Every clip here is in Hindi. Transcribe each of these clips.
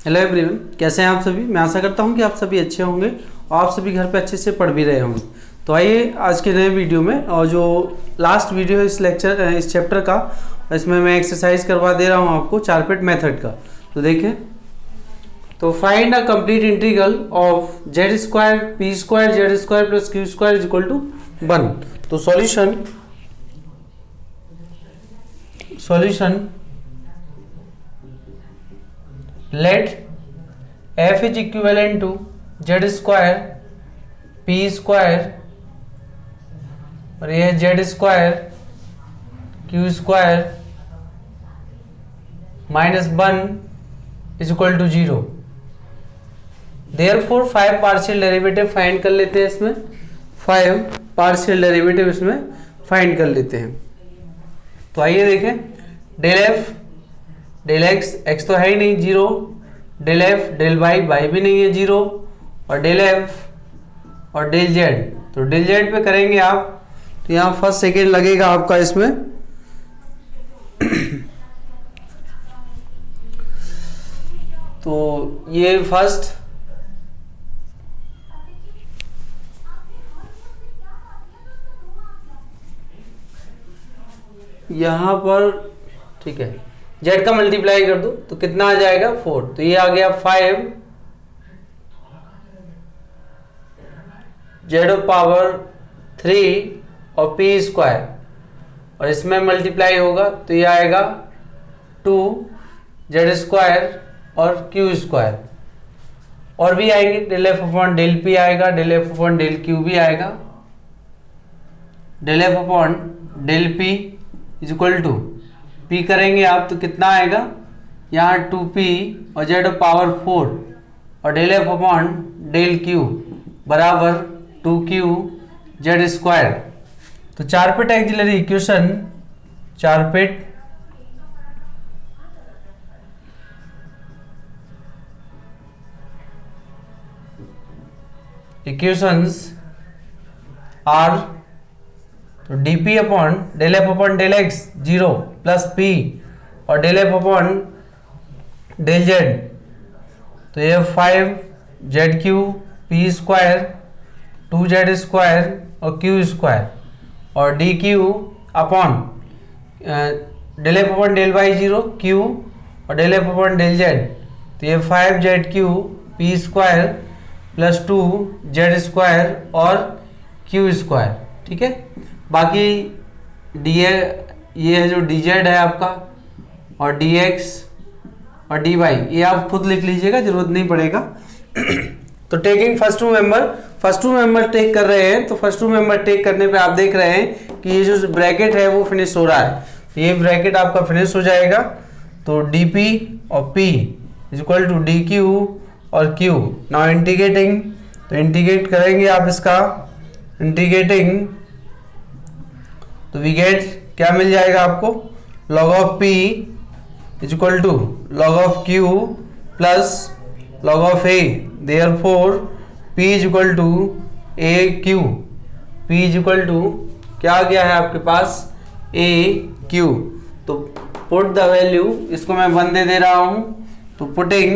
हेलो एवरीवन, कैसे हैं आप सभी। मैं आशा करता हूं कि आप सभी अच्छे होंगे और आप सभी घर पे अच्छे से पढ़ भी रहे होंगे। तो आइए आज के नए वीडियो में, और जो लास्ट वीडियो है इस चैप्टर का, इसमें मैं एक्सरसाइज करवा दे रहा हूं आपको चारपेट मेथड का। तो देखें, तो find a complete integral of Z square P square Z square plus Q square is equal to 1। तो solution let f is equivalent to z square p square और यह z square q square minus 1 is equal to 0। Therefore 5 partial derivative find कर लेते हैं। इसमें 5 पार्शियल डेरिवेटिव इसमें फाइंड कर लेते हैं। तो आइए देखें, del F del X, X तो है ही नहीं 0, del F del Y, Y भी नहीं है 0, और डेल एफ और डेल जेड। तो डेल जेड पे करेंगे आप, तो यहाँ फर्स्ट सेकेंड लगेगा आपका इसमें। तो ये फर्स्ट, यहाँ पर ठीक है, जेड का मल्टीप्लाई कर दो तो कितना आ जाएगा 4। तो ये आ गया 5 जेड पावर 3 और पी स्क्वायर, और इसमें मल्टीप्लाई होगा तो ये आएगा 2 जेड स्क्वायर और क्यू स्क्वायर। और भी आएंगे, del F upon del P आएगा, del F upon del Q भी आएगा, del F upon del P is equal to P करेंगे आप तो कितना आएगा यहाँ 2p और जेड पावर 4 और del F upon del Q बराबर 2q जेड स्क्वायर। तो Charpit auxiliary equation, Charpit equations are, तो dp upon del F upon del X 0 plus p और del F upon del Z. तो ये 5 Z Q P square 2 Z square और क्यू स्क्वायर, और D Q upon del F upon del Y 0 Q और del F upon del Z. तो ये 5 Z Q P square plus 2 Z square और क्यू स्क्वायर। ठीक है, बाकी डी ये है जो डी जेड है आपका, और डी एक्स और डी वाई ये आप खुद लिख लीजिएगा, जरूरत नहीं पड़ेगा। तो taking first two member take कर रहे हैं। तो फर्स्ट टू मेंबर टेक करने पे आप देख रहे हैं कि ये जो ब्रैकेट है वो फिनिश हो रहा है, ये ब्रैकेट आपका फिनिश हो जाएगा। तो डी पी और P is equal to D Q और क्यू। नाउ इंटीग्रेटिंग, तो इंटीग्रेट करेंगे आप इसका, इंटीग्रेटिंग तो वी गेट क्या मिल जाएगा आपको, log of p is equal to log of q plus log of a। Therefore p is equal to a q, p is equal to क्या आ गया है आपके पास a q। तो पुट द वैल्यू, इसको मैं 1 दे रहा हूं, तो putting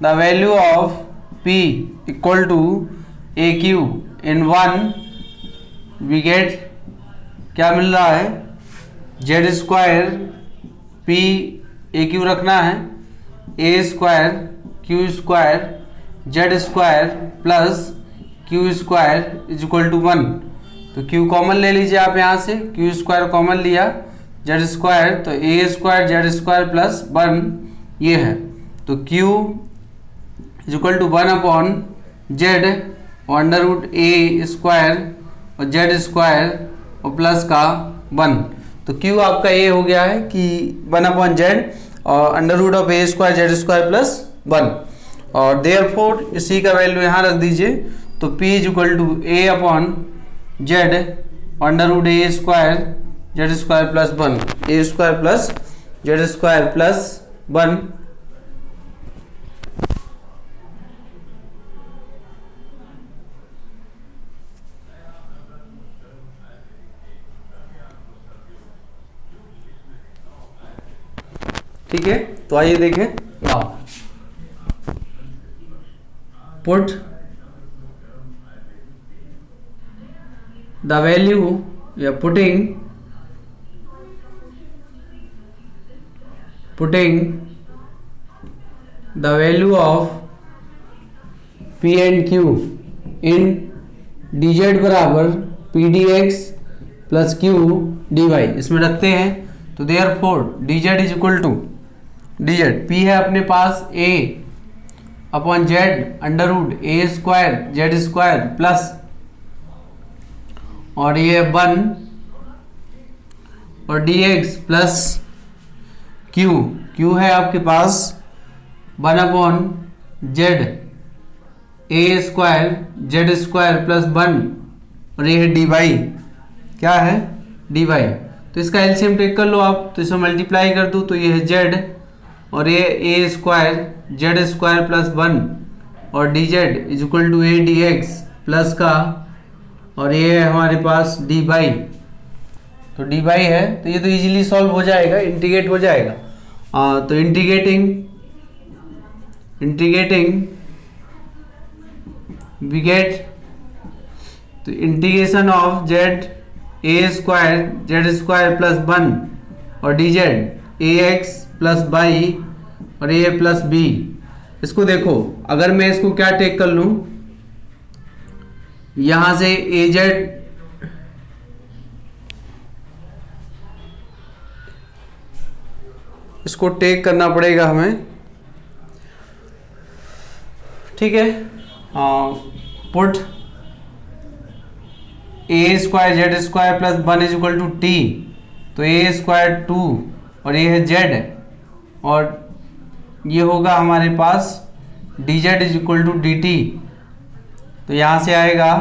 the value of p equal to A Q in 1 we get क्या मिल रहा है, Z square P A Q रखना है, A square q square Z square plus Q square is equal to 1। तो क्यू कॉमन ले लीजिए आप, यहाँ से क्यू स्क्वायर कॉमन लिया, जेड स्क्वायर तो a square Z square plus 1 ये है। तो q is equal to 1 upon z और अंडर रूट ए स्क्वायर और जेड स्क्वायर और प्लस का 1। तो क्यू आपका ये हो गया है कि 1 अपॉन जेड और under root of a square Z square plus 1, और देयरफॉर इसी का वैल्यू यहाँ रख दीजिए। तो p is equal to a upon Z under root A square Z square plus 1, a square plus z square plus 1। ठीक है, तो आइए देखें। नाउ पुट द वैल्यू या putting the value of P and Q in dz बराबर P D x plus Q D y इसमें रखते हैं। तो therefore dz is equal to dz P है अपने पास a upon Z under root A square Z square plus और ये 1 और dx प्लस q है आपके पास 1 upon Z A square Z square plus 1 और ये है डी वाई, क्या है डी वाई। तो इसका एलसीएम टेक कर लो आप, तो इसे मल्टीप्लाई कर दो तो ये है जेड और ये a square Z square plus 1 और D Z is equal to A D x plus का और ये है हमारे पास डी वाई। तो डी वाई है तो ये तो इजीली सॉल्व हो जाएगा, इंटीग्रेट हो जाएगा। तो इंटीग्रेटिंग we get तो integration of Z A square plus 1 और D Z A x plus by और ए प्लस बी। इसको देखो, अगर मैं इसको क्या टेक कर लूं, यहां से ए जेड इसको टेक करना पड़ेगा हमें, ठीक है। Put a square Z square plus 1 is equal to t, तो ए स्क्वायर 2 और ये है जेड और ये होगा हमारे पास D Z is equal to D T. तो यहाँ से आएगा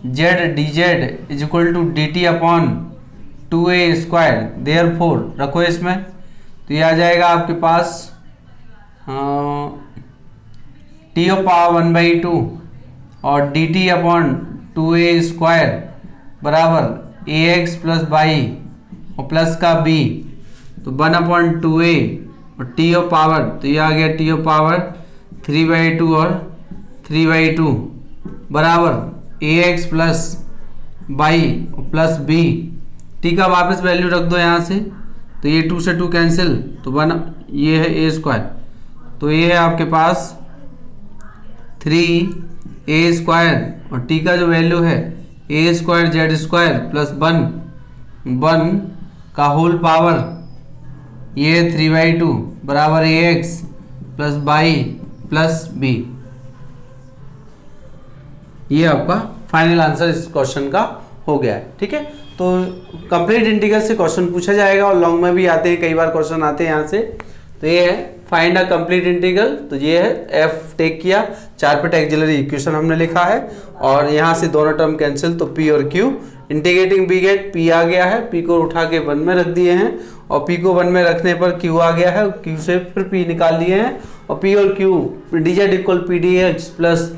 Z D Z is equal to D T upon 2a square. Therefore रखो इसमें, तो ये आ जाएगा आपके पास टी ऑफ पावर 1/2 और D T upon 2a square बराबर ए एक्स प्लस बाई और प्लस का b, तो 1/2a और टी ऑफ पावर, तो ये आ गया टी ऑफ पावर 3/2 और 3/2 बराबर ए एक्स प्लस बाई और प्लस b। टी का वापस वैल्यू रख दो यहाँ से, तो ये 2 से 2 कैंसिल, तो 1 ये है ए स्क्वायर, तो ये है आपके पास 3a स्क्वायर और टी का जो वैल्यू है A square Z square plus 1 का होल पावर, ये 3/2 बराबर A x plus by plus B. ये आपका फाइनल आंसर इस क्वेश्चन का हो गया है, ठीक है। तो कंप्लीट इंटीग्रल से क्वेश्चन पूछा जाएगा और लॉन्ग में भी आते हैं, कई बार क्वेश्चन आते हैं यहाँ से। तो ये है फाइंड अ कंप्लीट इंटीग्रल, तो ये है एफ टेक किया, 4 पे एक्सिलरी इक्वेशन हमने लिखा है और यहाँ से दोनों टर्म कैंसिल, तो पी और Q. Integrating we get P आ गया है, पी को उठा के 1 में रख दिए हैं और पी को 1 में रखने पर क्यू आ गया है, क्यू से फिर पी निकाल लिए हैं और पी और Q D Z equal P D x plus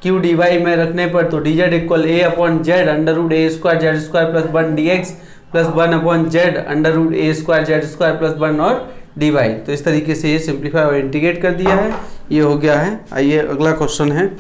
Q D Y में रखने पर, तो D Z equal A upon Z under root A square Z square plus 1 D x plus 1 upon Z under root A square Z square plus 1 और डी वाई। तो इस तरीके से ये सिंप्लीफाई और इंटीग्रेट कर दिया है, ये हो गया है। आइए अगला क्वेश्चन है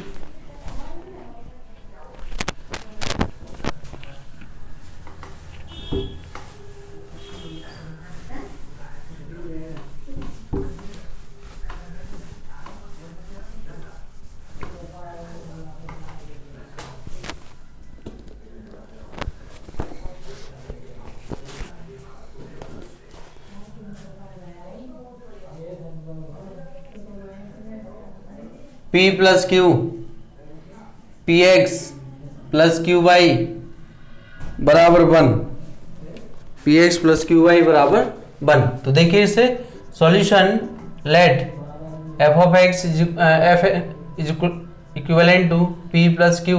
P plus Q P x plus Q Y बराबर 1, P x plus Q Y बराबर 1। तो देखिए इसे solution, let F of X F is equivalent to P plus Q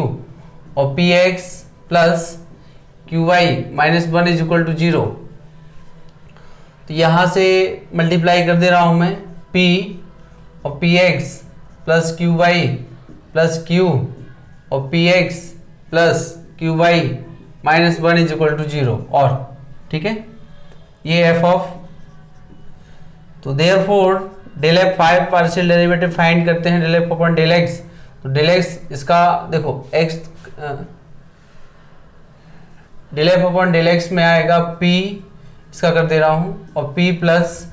और P x plus Q Y minus 1 is equal to 0। तो यहाँ से मल्टीप्लाई कर दे रहा हूँ मैं, p और P x plus Q Y plus Q और P x plus Q Y minus 1 is equal to 0 और, ठीक है। ये एफ ऑफ तो therefore del F 5 partial derivative find करते हैं del F upon del x. तो डेल एक्स इसका देखो X del F upon del X में आएगा पी, इसका कर दे रहा हूँ, और पी प्लस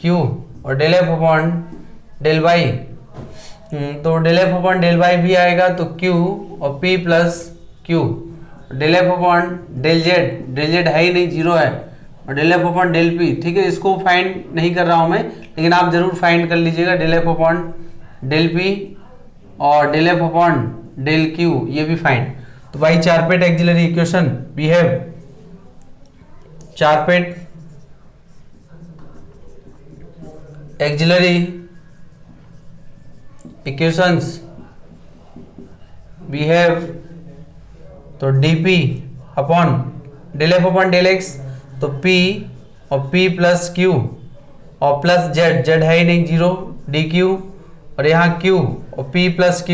क्यू, और del F upon del Y, तो del F upon del y भी आएगा तो क्यू और P plus Q, del F upon del z है ही नहीं, जीरो है, और del F upon del p. ठीक है, इसको फाइंड नहीं कर रहा हूँ मैं, लेकिन आप जरूर फाइंड कर लीजिएगा del F upon del P और del F upon del Q, ये भी फाइंड। तो भाई Charpit auxiliary equation we have Charpit auxiliary equations we have, तो dp upon del F upon del x, तो p और p प्लस q और प्लस z है ही नहीं, जीरो, dq, और यहाँ q और p प्लस q,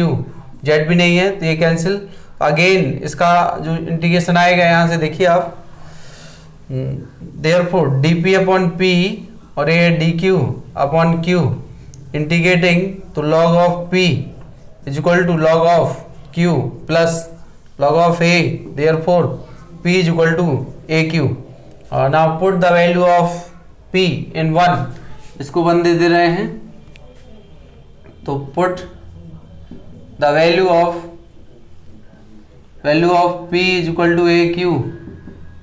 z भी नहीं है तो ये कैंसिल। अगेन इसका जो इंटीग्रेशन आएगा यहाँ से देखिए आप, देयरफॉर dp अपॉन p और ये dq अपॉन q इंटीग्रेटिंग, तो log of p is equal to log of q plus log of a, therefore p is equal to aq। now put the value of p in 1, इसको 1 दे रहे हैं, तो put the value of p is equal to aq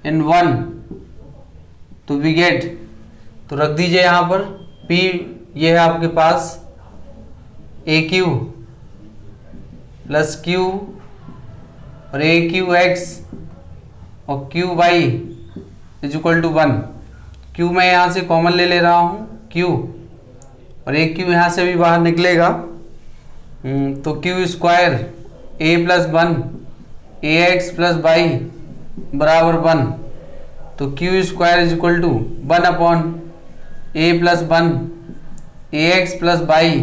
in 1, तो we get, तो रख दीजिए यहाँ पर p, ये है आपके पास aq प्लस q और ए क्यू एक्स और q y is equal to 1। Q मैं यहाँ से कॉमन ले रहा हूँ क्यू, और ए क्यू यहाँ से भी बाहर निकलेगा, तो Q square A plus 1 A x plus Y बराबर 1, तो Q square is equal to 1 upon A plus 1 A x plus Y,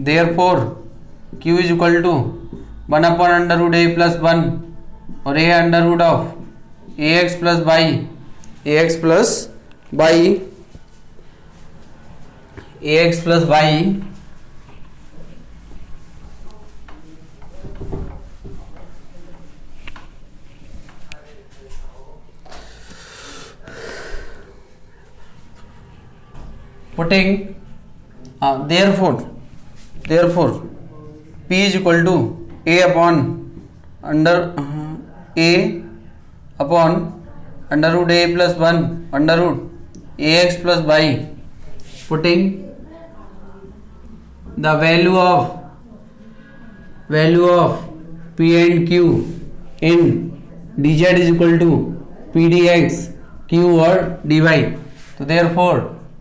therefore Q is equal to 1 upon under root A plus 1 और A under root of A x plus Y, A x plus Y, A x plus Y, putting therefore p is equal to a upon under root a plus 1 under root ax plus y, putting the value of p and q in dz is equal to p dx q और dy, तो therefore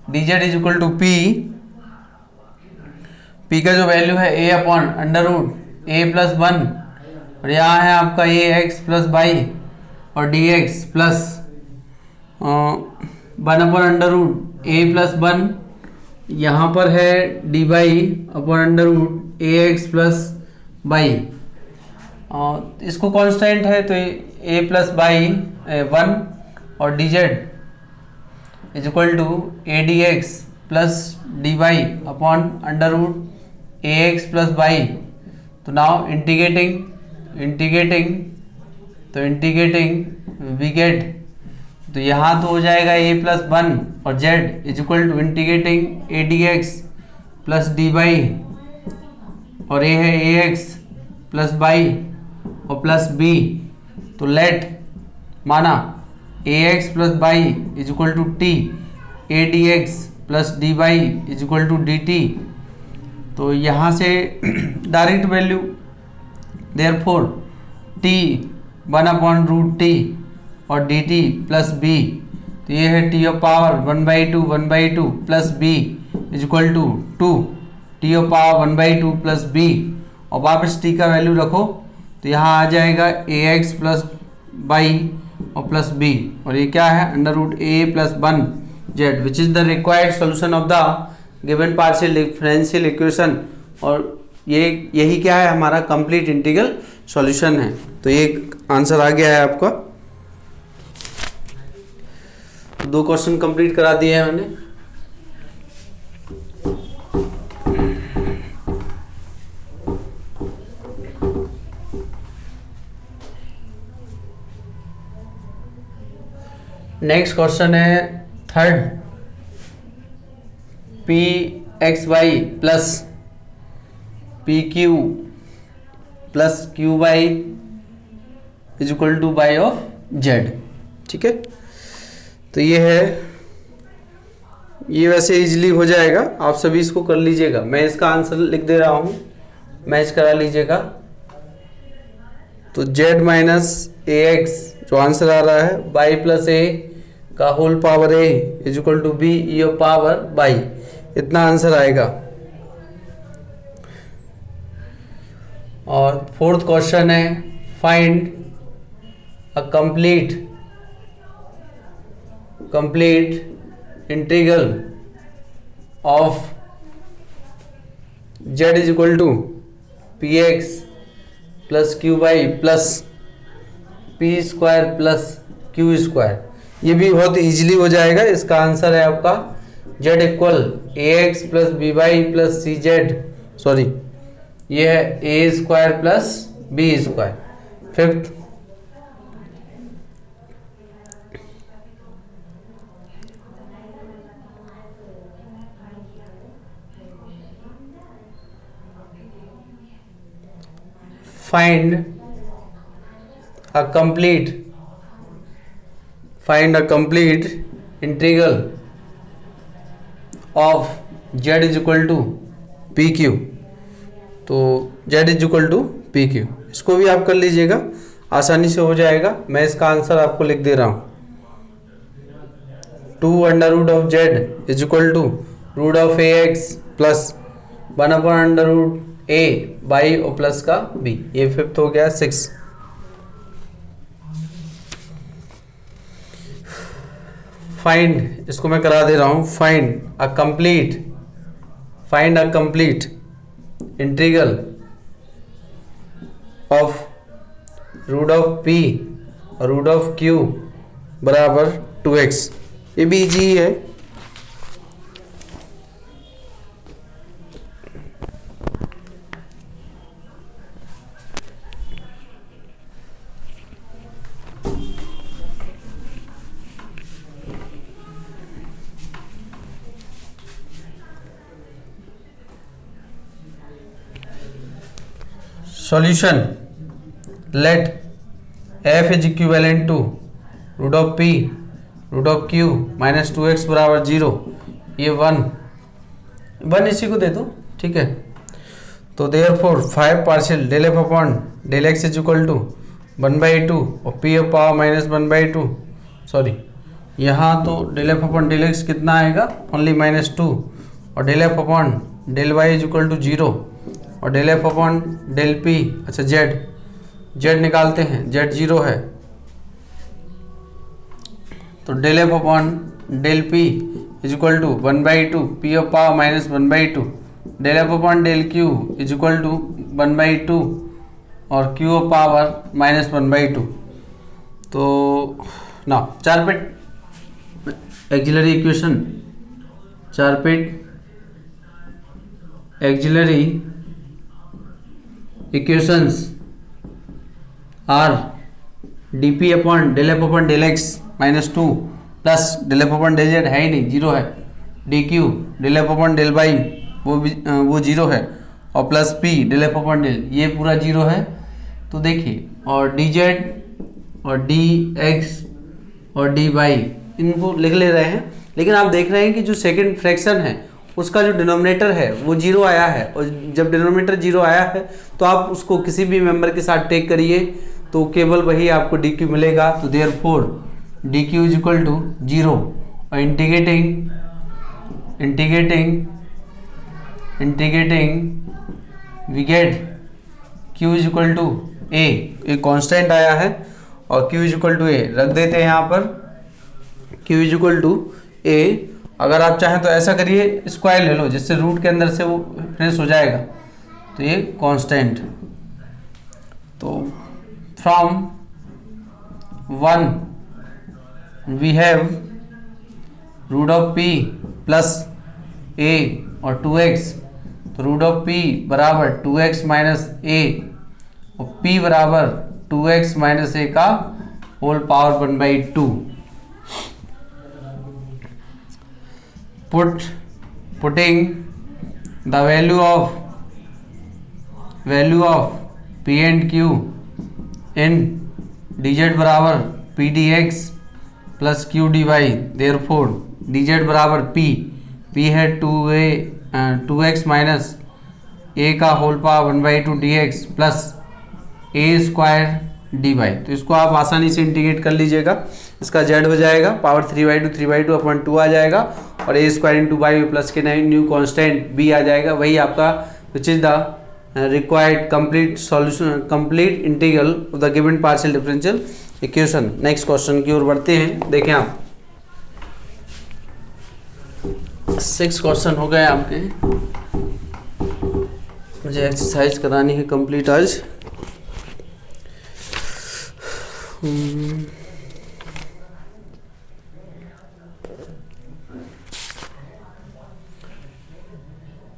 dz is equal to p का जो वैल्यू है a upon under root a plus 1, और यहाँ है आपका ए एक्स प्लस वाई और D x plus 1 upon under root ए प्लस 1, यहाँ पर है D Y upon under root A x plus Y, इसको कांस्टेंट है तो ए प्लस वाई 1 और D Z is equal to A D x plus D Y upon under root A x plus Y. तो नाउ इंटीग्रेटिंग वी गेट, तो यहाँ तो हो जाएगा ए प्लस 1 और Z is equal to integrating A D x plus D Y, और ए है ए एक्स प्लस वाई और प्लस बी, तो लेट माना A x plus Y is equal to T A D x plus D Y is equal to D T. तो यहाँ से direct value, therefore T 1 upon root T और डी टी प्लस बी, तो ये है t of power 1/2 plus b is equal to 2 t of power 1/2 plus b, और वापस टी का वैल्यू रखो तो यहाँ आ जाएगा ए एक्स प्लस वाई और प्लस बी, और ये क्या है under root A plus 1 z, which is the required solution of the given partial differential equation, और यही क्या है हमारा कंप्लीट इंटीग्रल सॉल्यूशन है। तो ये आंसर आ गया है आपका। 2 क्वेश्चन कंप्लीट करा दिए हैं मैंने। नेक्स्ट क्वेश्चन है third, p x y plus p q plus Q y is equal to y of z. ठीक है, तो ये है, ये वैसे इजीली हो जाएगा, आप सभी इसको कर लीजिएगा। मैं इसका आंसर लिख दे रहा हूँ, मैच करा लीजिएगा। तो z माइनस ए एक्स जो आंसर आ रहा है, बाई प्लस ए का whole power a is equal to b e power by, इतना आंसर आएगा। और फोर्थ क्वेश्चन है, find a complete integral of z is equal to p x plus Q Y plus P square plus Q square. ये भी बहुत इजीली हो जाएगा। इसका आंसर है आपका z equal A x plus B Y plus C Z, sorry ये है A square plus B square. Fifth, find a complete integral of z is equal to P Q. तो z is equal to P Q, इसको भी आप कर लीजिएगा, आसानी से हो जाएगा। मैं इसका आंसर आपको लिख दे रहा हूँ, 2 under root of z is equal to root of A x plus 1 upon under root a by और प्लस का बी। ये फिफ्थ हो गया। 6, फाइंड, इसको मैं करा दे रहा हूं, find a complete integral of root of p और रूट ऑफ क्यू बराबर 2x। ये भी इजी है। Solution, let f is equivalent to root of p रूट ऑफ q माइनस 2x बराबर 0। ये 1 इसी को दे दो, ठीक है। तो therefore 5 partial del f upon del x is equal to 1/2 और p of power minus 1/2, sorry यहाँ तो del f upon del x कितना आएगा, ओनली -2, और del f upon del y is equal to 0 और del f upon del p, अच्छा z निकालते हैं, z 0 है, तो del f upon del p is equal to 1/2 p of power minus 1/2, del f upon del q is equal to 1/2 और q ऑफ पावर माइनस 1/2। तो ना 4 pit auxiliary equation, 4 pit auxiliary equations are dp upon del f upon del x -2 plus del f upon del z है ही नहीं, 0 है, dq del f upon del y वो 0 है, और plus p del f upon del, ये पूरा 0 है। तो देखिए, और dz और dx और dy इनको लिख ले रहे हैं, लेकिन आप देख रहे हैं कि जो सेकंड फ्रैक्शन है उसका जो डिनोमिनेटर है वो 0 आया है, और जब डिनोमिनेटर 0 आया है तो आप उसको किसी भी मेंबर के साथ टेक करिए तो केवल वही आपको dq मिलेगा। तो therefore dq is equal to 0, और integrating we get q is equal to a, एक कांस्टेंट आया है, और q is equal to a रख देते हैं यहाँ पर, q is equal to a। अगर आप चाहें तो ऐसा करिए, स्क्वायर ले लो जिससे रूट के अंदर से वो फिनिश हो जाएगा, तो ये कांस्टेंट। तो from 1 we have root of p plus a और 2x, तो रूट ऑफ p बराबर 2x माइनस a और p बराबर 2x माइनस a का whole power 1/2। Putting the value of P and Q in D Z बराबर P D x plus Q D Y, therefore D Z बराबर पी है 2x माइनस ए का whole power 1/2 D x plus ए स्क्वायर डी वाई। तो इसको आप आसानी से इंटीग्रेट कर लीजिएगा, इसका z हो जाएगा पावर 3/2 अपॉन 2 आ जाएगा और ए स्क्वायर इंटू वाई प्लस के न्यू कॉन्स्टेंट b आ जाएगा, वही आपका विच is the required complete solution complete integral of the given partial differential equation. Next question की ओर बढ़ते हैं। देखें आप 6 क्वेश्चन हो गए आपके, मुझे एक्सरसाइज करानी है कंप्लीट आज।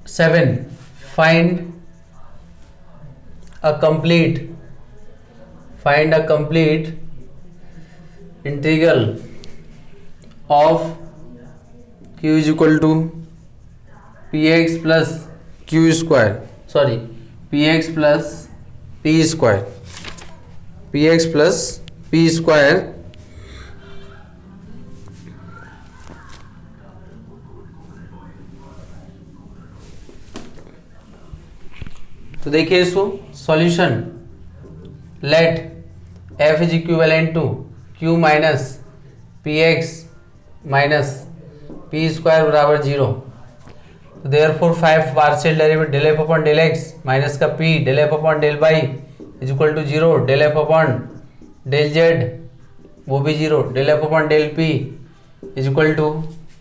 Seven, find a complete integral of q is equal to px plus q square, sorry px plus p square, px plus p square तो देखिए इसको solution, let f is equivalent to q minus p x minus p square बराबर 0। तो therefore 5 partial derivative del F upon del x minus का p del F upon del y is equal to 0, del F upon del z वो भी 0, del F upon del p is equal to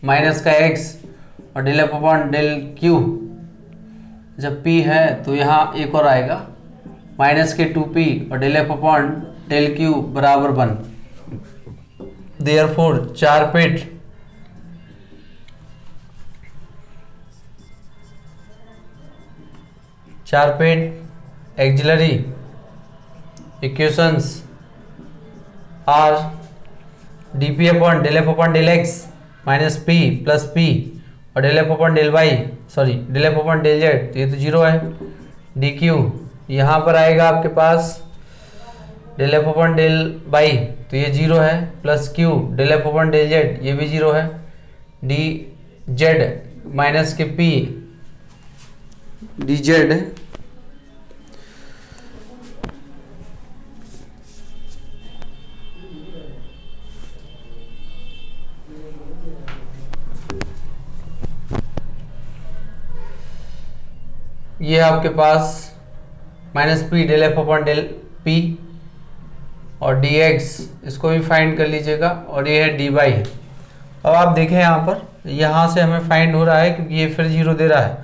minus का x और del F upon del q, जब p है तो यहाँ एक और आएगा माइनस के 2p और del F upon del q बराबर 1। देयरफॉर 4 पेट auxiliary equations are dp upon del F upon del x minus p plus p और del F upon del y, sorry del F upon del Z, तो ये तो 0 है। डी क्यू यहाँ पर आएगा आपके पास del F upon del Y, तो ये 0 है, plus Q del F upon del Z ये भी 0 है। D Z minus K P D Z ये आपके पास minus P del F upon del P और डी एक्स, इसको भी फाइंड कर लीजिएगा, और ये है डी वाई। अब आप देखें यहाँ पर, यहाँ से हमें फाइंड हो रहा है क्योंकि ये फिर 0 दे रहा है,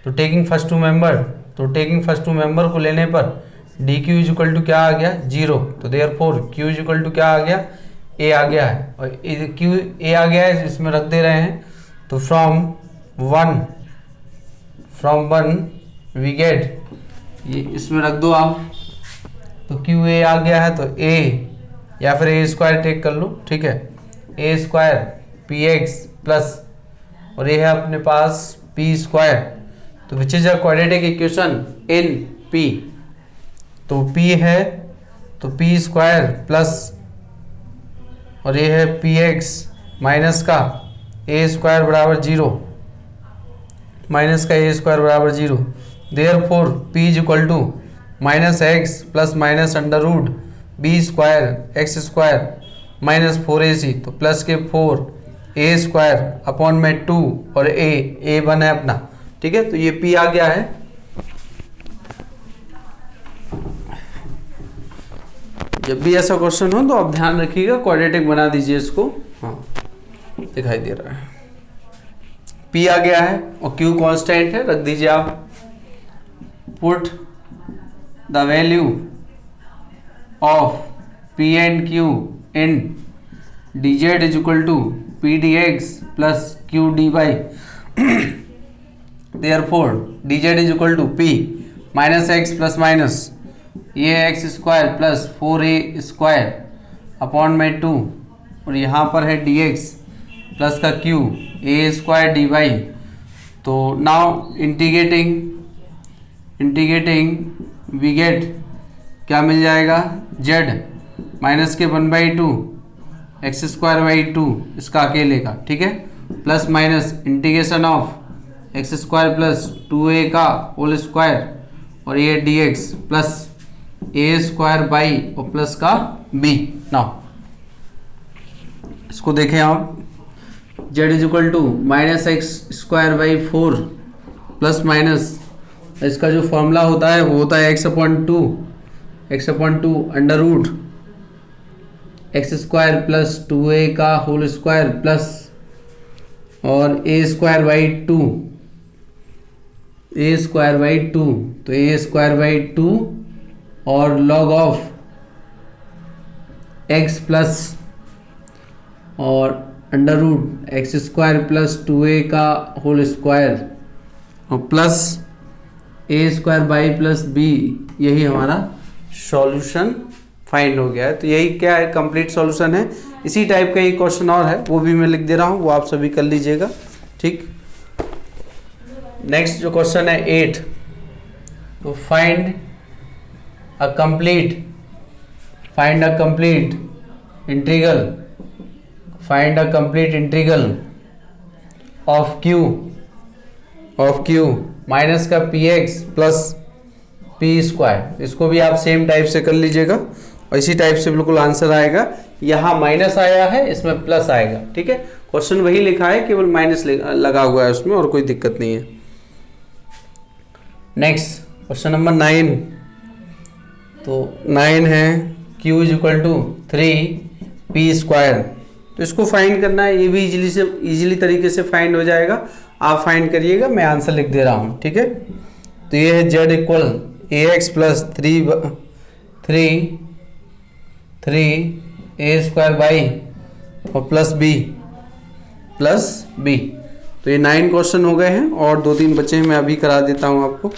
तो टेकिंग फर्स्ट टू मेंबर को लेने पर d q is equal to क्या आ गया 0, तो therefore Q is equal to क्या आ गया ए आ गया है, और क्यू ए आ गया है इसमें रख दे रहे हैं। तो फ्रॉम वन वी गेट, ये इसमें रख दो आप, तो क्यू ए आ गया है तो ए या फिर ए स्क्वायर टेक कर लो, ठीक है, A square P x plus और ये है अपने पास पी स्क्वायर, तो which is a quadratic equation in P, तो पी है तो पी स्क्वायर प्लस और ये है पी एक्स माइनस का ए स्क्वायर बराबर 0, माइनस का ए स्क्वायर बराबर 0। Therefore p is equal to minus x plus minus under root b square x square minus 4ac, तो प्लस के 4 ए स्क्वायर अपॉन में 2 और ए 1 है अपना, ठीक है, तो ये p आ गया है। जब भी ऐसा क्वेश्चन हो तो आप ध्यान रखिएगा, क्वाड्रेटिक बना दीजिए इसको। हाँ दिखाई दे रहा है, p आ गया है और q कांस्टेंट है, रख दीजिए आप। Put the value of p and q in D Z is equal to P D x plus Q D Y, therefore D Z is equal to p minus x plus minus ये X square plus 4a square upon में 2 और यहाँ पर है dx प्लस का q A square D Y. तो नाउ इंटीग्रेटिंग वी गेट क्या मिल जाएगा, जेड माइनस के 1/2 एक्स स्क्वायर बाई 2 इसका अकेले का, ठीक है, plus minus integration of x square plus 2a का होल स्क्वायर और ये d x plus A square by और प्लस का b। नाउ इसको देखें आप, z is equal to minus x square by 4 plus minus इसका जो फॉर्मूला होता है वो होता है x upon two under root x square plus 2a का होल स्क्वायर प्लस और a स्क्वायर बाई 2 तो a स्क्वायर बाई 2 और log ऑफ x प्लस और under root x square plus 2a का होल स्क्वायर और plus a square by plus b, यही हमारा सॉल्यूशन फाइंड हो गया है। तो यही क्या है, कंप्लीट सॉल्यूशन है। इसी टाइप का एक क्वेश्चन और है, वो भी मैं लिख दे रहा हूँ, वो आप सभी कर लीजिएगा, ठीक। नेक्स्ट जो क्वेश्चन है 8, तो find a complete integral of Q minus का P x plus P square. इसको भी आप सेम टाइप से कर लीजिएगा और इसी टाइप से बिल्कुल आंसर आएगा। यहाँ माइनस आया है, इसमें प्लस आएगा, ठीक है। क्वेश्चन वही लिखा है, केवल माइनस लगा हुआ है उसमें, और कोई दिक्कत नहीं है। नेक्स्ट क्वेश्चन नंबर 9, तो 9 है q is equal to 3p square. तो इसको फाइंड करना है, ये भी इजीली तरीके से फाइंड हो जाएगा, आप फाइंड करिएगा, मैं आंसर लिख दे रहा हूँ, ठीक है। तो ये है z equal ax plus 3 a square by और प्लस b। तो ये 9 क्वेश्चन हो गए हैं और 2-3 बचे हैं, मैं अभी करा देता हूँ आपको।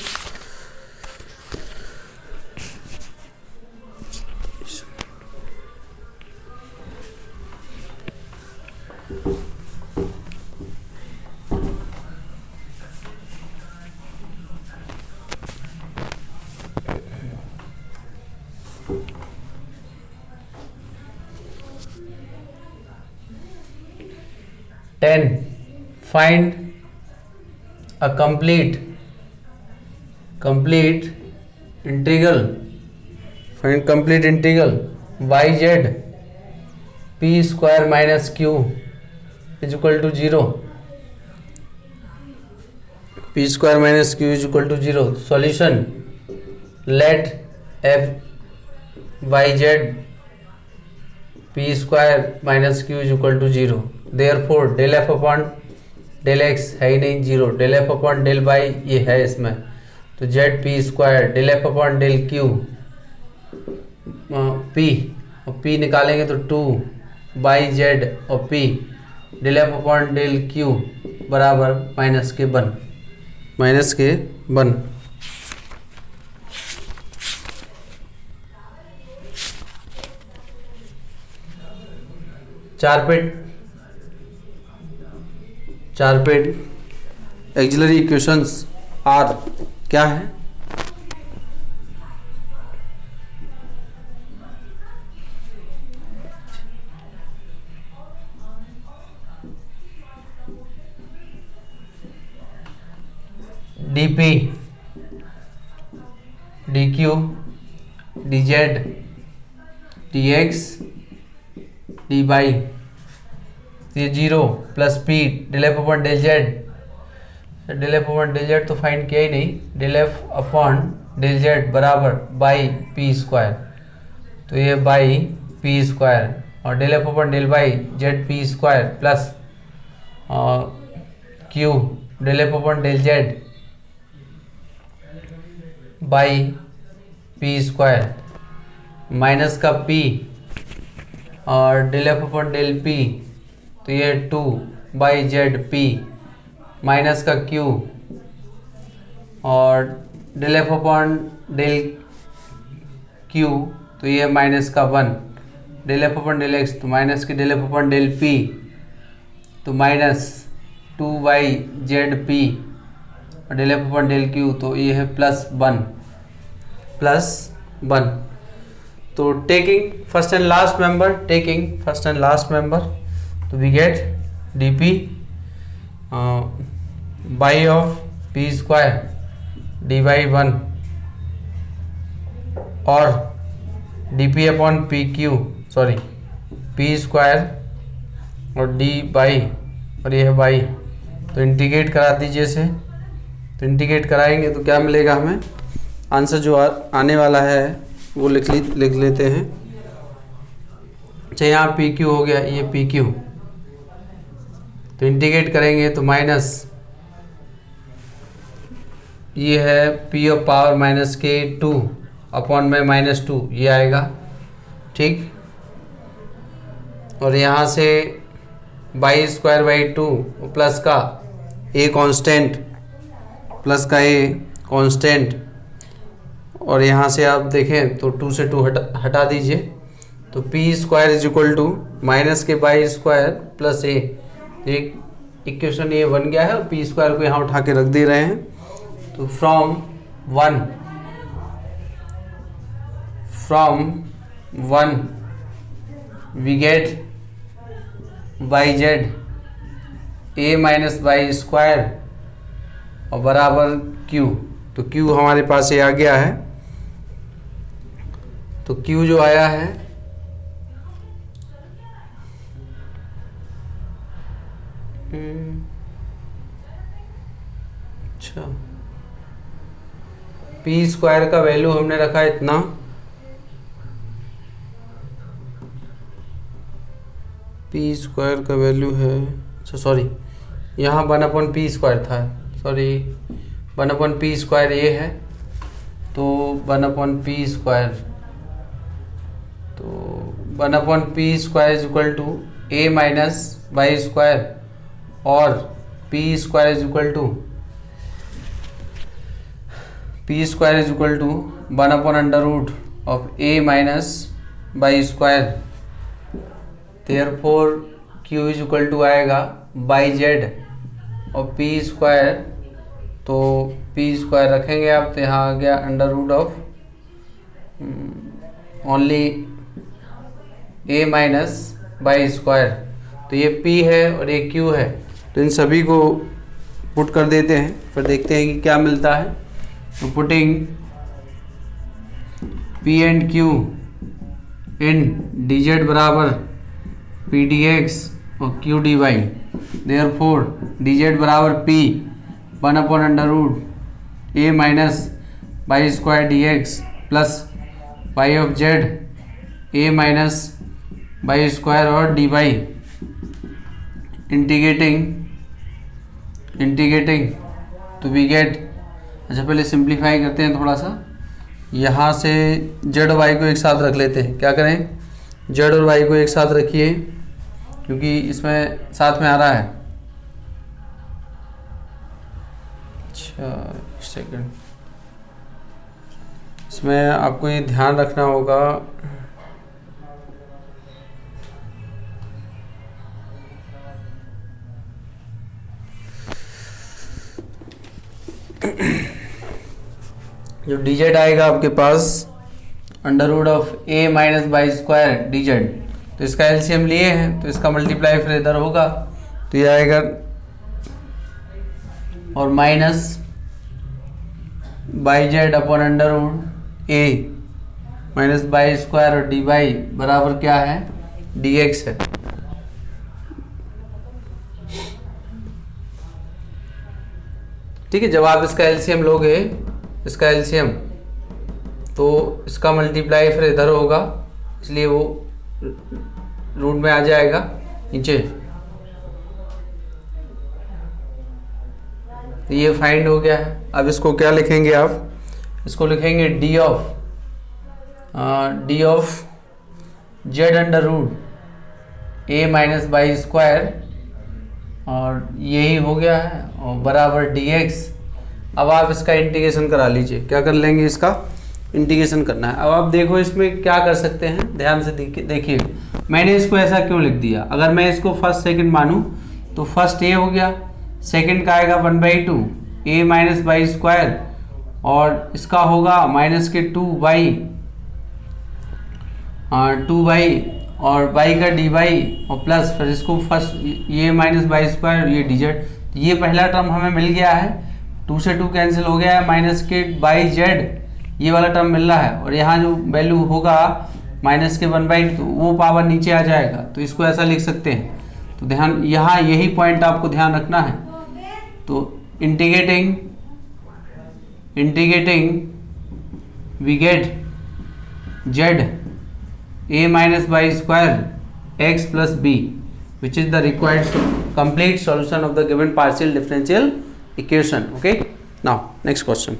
Find a complete integral yz p square minus q is equal to 0। p square minus q is equal to 0। Solution: let f yz p square minus q is equal to 0। Therefore del f upon del x है ही नहीं 0, del f upon del y ये है इसमें, तो Z p square del f upon del q p, और p निकालेंगे तो 2 बाई जेड और p del f upon del q बराबर माइनस के 1। 4 पे एक्सिलरी इक्वेशंस आर क्या है, dp dq dz dx dy, ये 0 plus p del F upon del z. Del F upon del Z तो फाइंड किया ही नहीं, del F upon del z बराबर बाई पी स्क्वायर, तो ये बाई पी स्क्वायर, और del F upon del by z p square plus Q del F upon del z by p square minus का पी और del F upon del p, तो ये 2 बाई जेड पी माइनस का क्यू और del F upon del q, तो ये माइनस का 1, del F upon del x तो माइनस के del F upon del p, तो माइनस 2/ZP और del f upon del q, तो ये है +1 तो taking first and last member, तो we get dp by of p square dy1 और dp अपॉन p स्क्वायर और d बाई और ये है बाई, तो इंटीग्रेट करा दीजिए इसे। तो इंटीग्रेट कराएंगे तो क्या मिलेगा हमें, आंसर जो आने वाला है वो लिख लेते हैं। अच्छा यहाँ पी क्यू हो गया, ये पी क्यू, तो इंटीग्रेट करेंगे तो माइनस ये है पी ऑफ पावर माइनस के 2 अपॉन में -2 ये आएगा, ठीक। और यहाँ से बाई स्क्वायर बाई 2 प्लस का ए कांस्टेंट और यहाँ से आप देखें तो 2 से 2 हटा दीजिए, तो p square is equal to minus के बाई स्क्वायर प्लस ए, एक इक्वेशन ये बन गया है और पी स्क्वायर को यहाँ उठा के रख दे रहे हैं। तो from one we get yz a minus by square और बराबर q, तो q हमारे पास ये आ गया है। तो q जो आया है अच्छा p स्क्वायर का वैल्यू हमने रखा इतना, पी स्क्वायर का वैल्यू है, अच्छा सॉरी यहाँ 1/p स्क्वायर था, सॉरी 1/p स्क्वायर ये है, तो 1/p स्क्वायर, तो 1/p square is equal to a minus by square और p square is equal to 1/√ of a minus by square, therefore q is equal to आएगा बाई जेड और p स्क्वायर, तो p स्क्वायर रखेंगे आप तो यहाँ आ गया √ of only a minus by square, तो ये p है और ये q है, तो इन सभी को पुट कर देते हैं, फिर देखते हैं कि क्या मिलता है। तो putting p and q in dz बराबर पी डी एक्स और Q D Y, therefore dz बराबर p 1/√ a minus by square d x plus by of z a minus by square और डी वाई, इंटीग्रेटिंग तो वी गेट, अच्छा पहले सिंप्लीफाई करते हैं थोड़ा सा, यहाँ से जेड और वाई को एक साथ रख लेते हैं। क्या करें, जेड और वाई को एक साथ रखिए क्योंकि इसमें साथ में आ रहा है। अच्छा एक सेकंड, इसमें आपको ये ध्यान रखना होगा जो dz आएगा आपके पास √ of a minus by square dz, तो इसका एलसीएम लिए हैं तो इसका मल्टीप्लाई फिर इधर होगा, तो ये आएगा और minus by Z upon √ a minus by square और डी वाई बराबर क्या है, dx है। ठीक है, जब आप इसका एलसीएम लोगे, इसका एलसीएम, तो इसका मल्टीप्लाई फिर इधर होगा, इसलिए वो रूट में आ जाएगा नीचे। ये फाइंड हो गया है। अब इसको क्या लिखेंगे आप, इसको लिखेंगे D of Z √ a minus by square और यही हो गया है और बराबर dx। अब आप इसका इंटीग्रेशन करा लीजिए। क्या कर लेंगे, इसका इंटीग्रेशन करना है। अब आप देखो इसमें क्या कर सकते हैं, ध्यान से देखिए। मैंने इसको ऐसा क्यों लिख दिया, अगर मैं इसको फर्स्ट सेकंड मानूं तो फर्स्ट ए हो गया, सेकंड का आएगा 1/2 a माइनस बाई स्क्वायर, और इसका होगा माइनस के 2 बाई और बाई का डी बाई, और प्लस फिर इसको फर्स्ट ये माइनस बाई स्क्वायर, ये डी जेड। ये पहला टर्म हमें मिल गया है, 2 से 2 कैंसिल हो गया है, माइनस के बाई जेड ये वाला टर्म मिल रहा है, और यहाँ जो वैल्यू होगा माइनस के 1/2 तो वो पावर नीचे आ जाएगा, तो इसको ऐसा लिख सकते हैं। तो ध्यान यहाँ यही पॉइंट आपको ध्यान रखना है। तो integrating we get z a minus by square x plus b, which is the required complete solution of the given partial differential equation. Okay, now next question.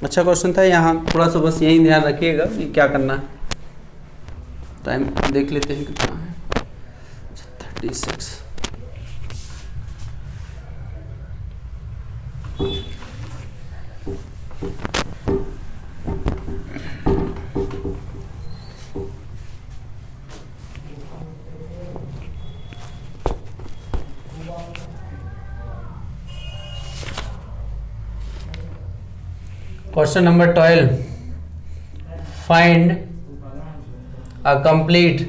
अच्छा क्वेश्चन था, यहाँ थोड़ा सा बस यही ध्यान रखिएगा कि क्या करना है। टाइम देख लेते हैं कितना है, 36। Question number 12. Find a complete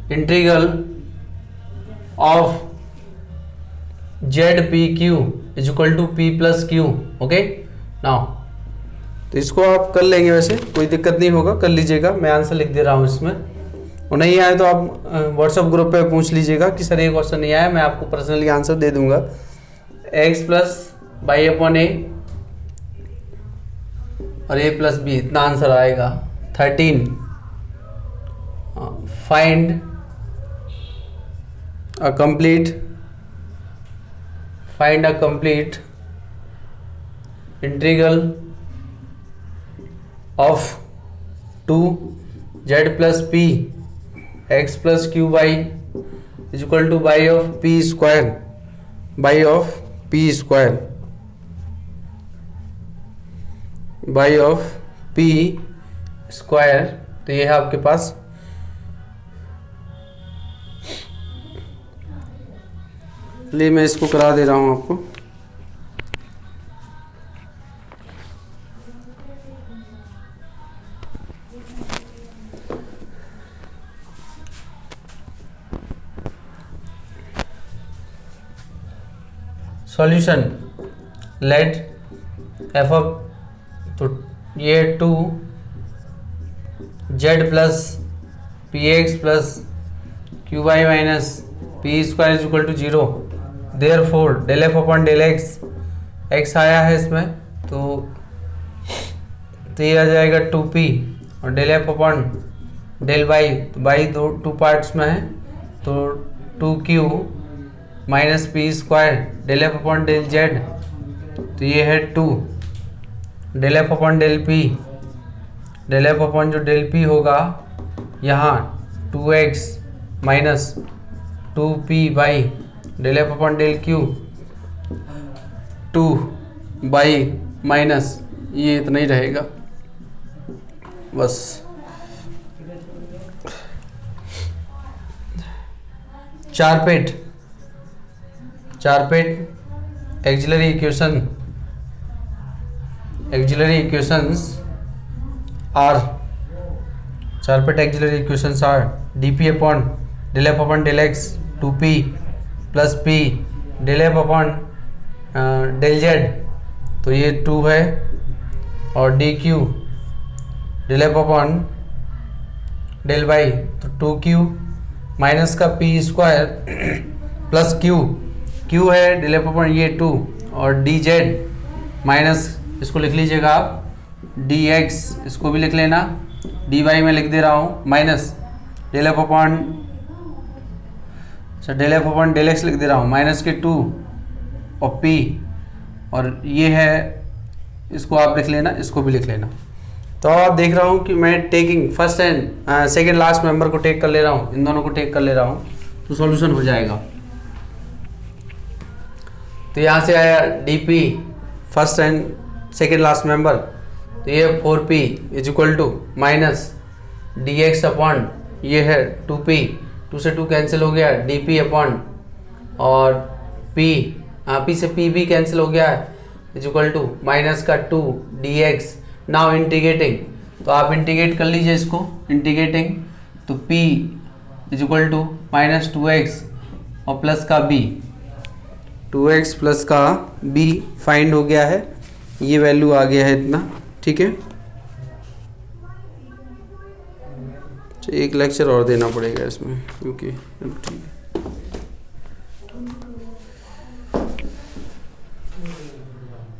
integral of ZPQ is equal to P plus Q. Okay? Now, तो इसको आप कर लेंगे, वैसे कोई दिक्कत नहीं होगा, कर लीजिएगा। मैं आंसर लिख दे रहा हूँ इसमें, और नहीं आए तो आप व्हाट्सएप ग्रुप पे पूछ लीजिएगा कि सर ये क्वेश्चन नहीं आया, मैं आपको पर्सनली आंसर दे दूंगा। x प्लस बाई अपॉन ए और a प्लस बी, इतना आंसर आएगा। 13 find a complete integral of 2z plus p x plus Q by is equal two by of p square, by of p square. तो ये है आपके पास। लिए मैं इसको करा दे रहा हूं आपको। सॉल्यूशन लेट एफ ऑफ, तो ये 2z plus p x plus Q Y minus p square is equal to 0। Therefore del F upon del x आया है इसमें, तो ये आ जाएगा 2p, और del F upon del Y, तो बाई टू पार्ट्स में है, तो 2q minus p square del F upon del Z, तो ये है 2 del F upon del p, del F upon जो डेल पी होगा यहाँ 2x minus 2p by del F upon del q 2 by minus ये इतना ही रहेगा बस। चार पेट एक्सिलरी इक्वेशंस आर, चार पेट auxiliary equations are dp upon del F upon del x 2p plus p del F upon del Z, तो ये 2 है, और dq del F upon del Y, तो 2q माइनस का p स्क्वायर प्लस q है डेल एफ अपॉन ये 2, और dz माइनस इसको लिख लीजिएगा आप dx, इसको भी लिख लेना, dy में लिख दे रहा हूँ, minus del F upon del x लिख दे रहा हूँ, माइनस के 2 और p, और ये है, इसको आप लिख लेना, इसको भी लिख लेना। तो आप देख रहा हूँ कि मैं taking first and second last member को टेक कर ले रहा हूँ, इन दोनों को टेक कर ले रहा हूँ, तो सॉल्यूशन हो जाएगा। तो यहाँ से आया dp first and second last member, तो ये 4p is equal to minus dx upon ये है 2p, 2 से 2 कैंसिल हो गया, dp अपॉन और p पी से पी भी कैंसिल हो गया है, इज इक्वल टू माइनस का 2 dx। नाउ इंटीग्रेटिंग, तो आप इंटीग्रेट कर लीजिए इसको, इंटीग्रेटिंग तो p is equal to minus 2x और प्लस का b, 2x प्लस का b फाइंड हो गया है, ये वैल्यू आ गया है इतना, ठीक है। एक लेक्चर और देना पड़ेगा इसमें क्योंकि अब ठीक है।